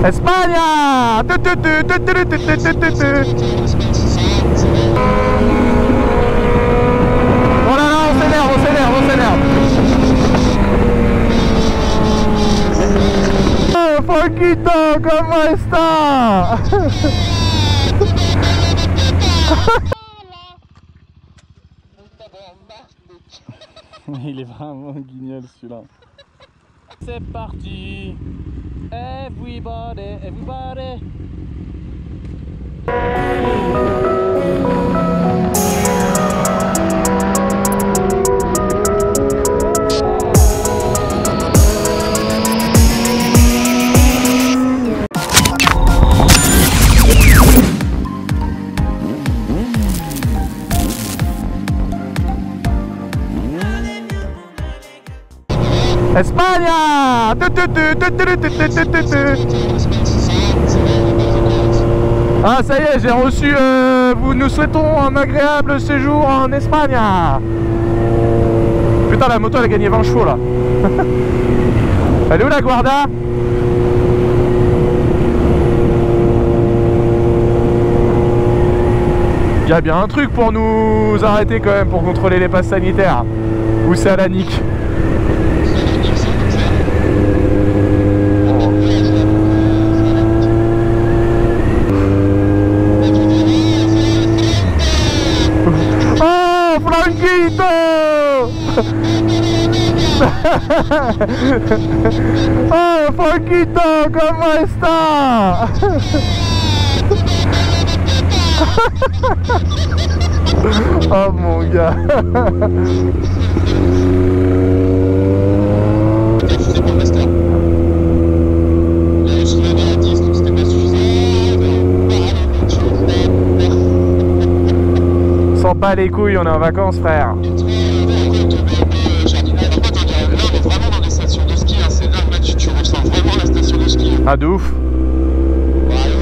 Espagne. Oh là là, on s'énerve, on s'énerve, on s'énerve. Oh, Franquito, comment está? Il est vraiment guignol celui-là. C'est parti. Everybody, everybody. Espagne. Ah ça y est, j'ai reçu, nous souhaitons un agréable séjour en Espagne. Putain, la moto elle a gagné 20 chevaux là. Elle est où la guarda? Il y a bien un truc pour nous arrêter quand même, pour contrôler les passes sanitaires. Ou c'est à la nique? Franquito. Oh, Franquito, comment está? Oh mon gars. S'en bat les couilles, on est en vacances, frère. Ah, de ouf.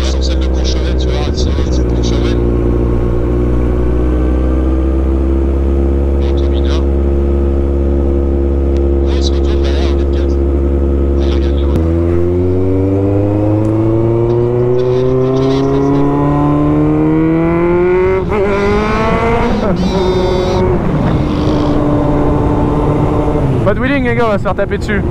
Sur celle de Courchevel, tu vois, c'est Courchevel. Ouais, il se retourne derrière, on est 4. Regarde-le, ouais. Pas de wheeling les gars, on va se faire taper dessus.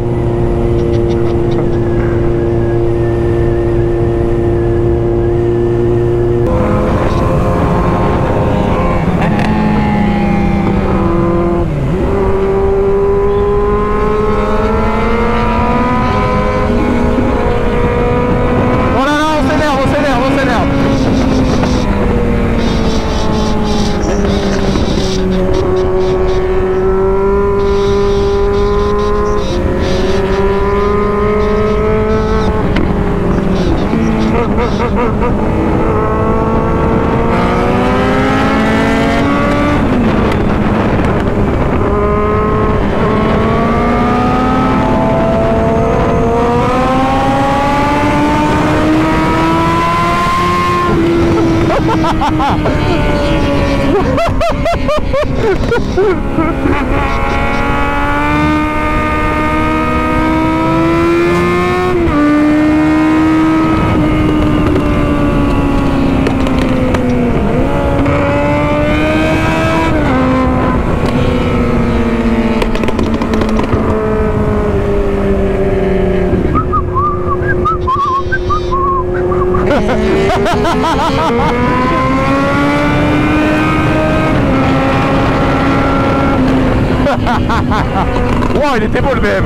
Wow, il était beau le BM.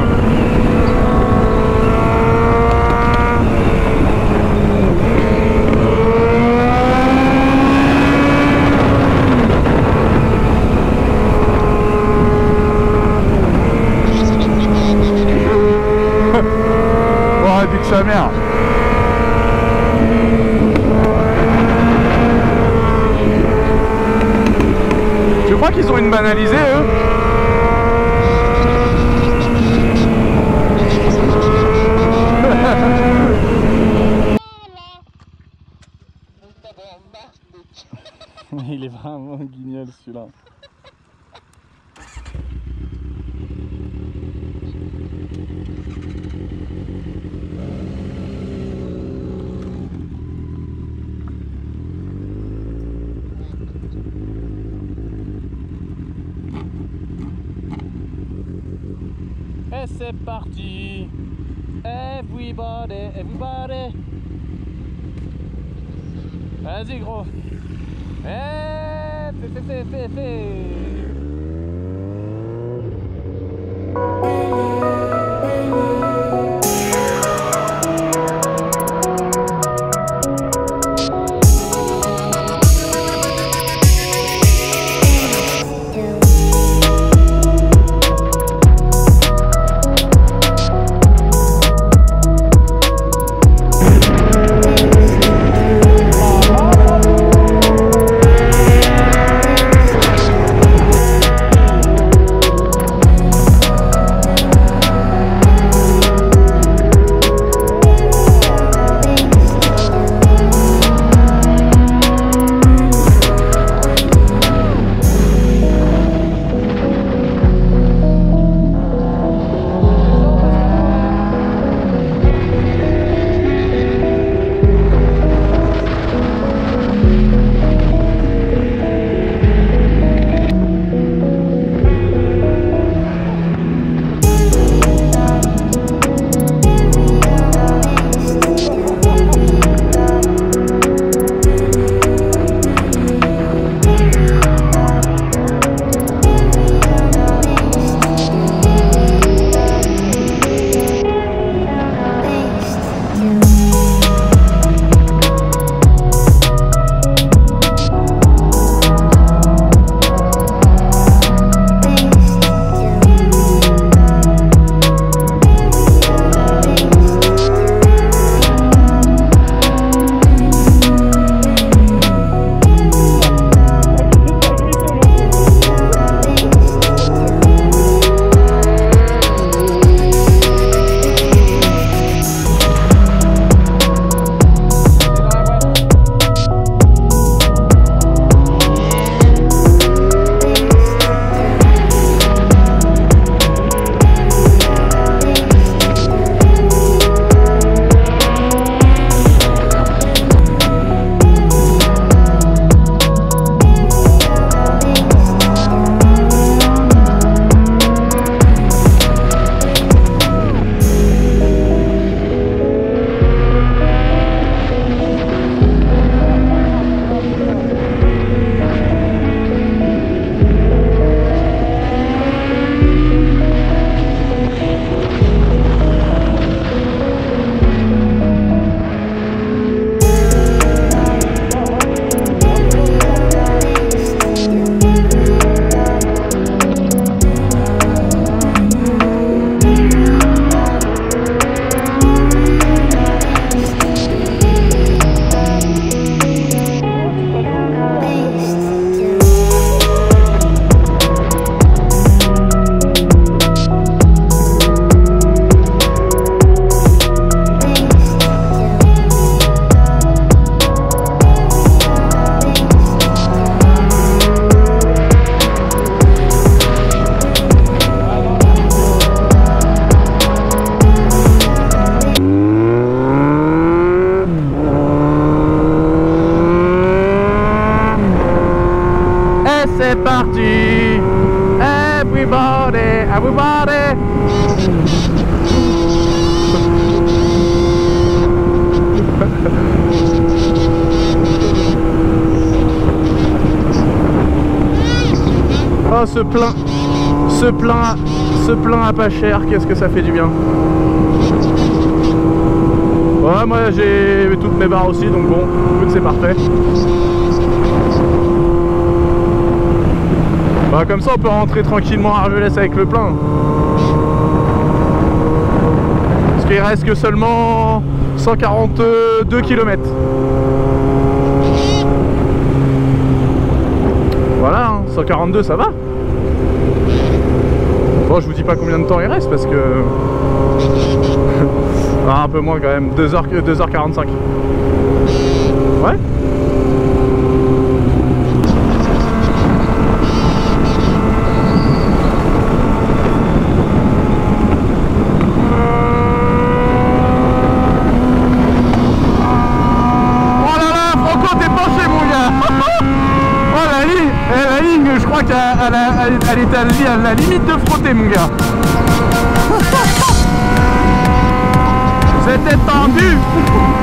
Oh, dit que sa mère. Je crois qu'ils ont une banalisée eux. Il est vraiment guignol celui-là. Et c'est parti. Everybody, everybody. Vas-y gros. Fais. C'est parti. Everybody, everybody. Oh, ce plein à pas cher, qu'est-ce que ça fait du bien. Ouais, moi j'ai toutes mes barres aussi, donc bon, écoute, c'est parfait. Bah, comme ça on peut rentrer tranquillement à Argelès avec le plein. Parce qu'il reste que seulement 142 km. Voilà, hein, 142 ça va. Bon, je vous dis pas combien de temps il reste parce que... ah, un peu moins quand même, 2h45. Ouais. Je crois qu'elle est à la limite de frotter, mon gars. C'était tendu.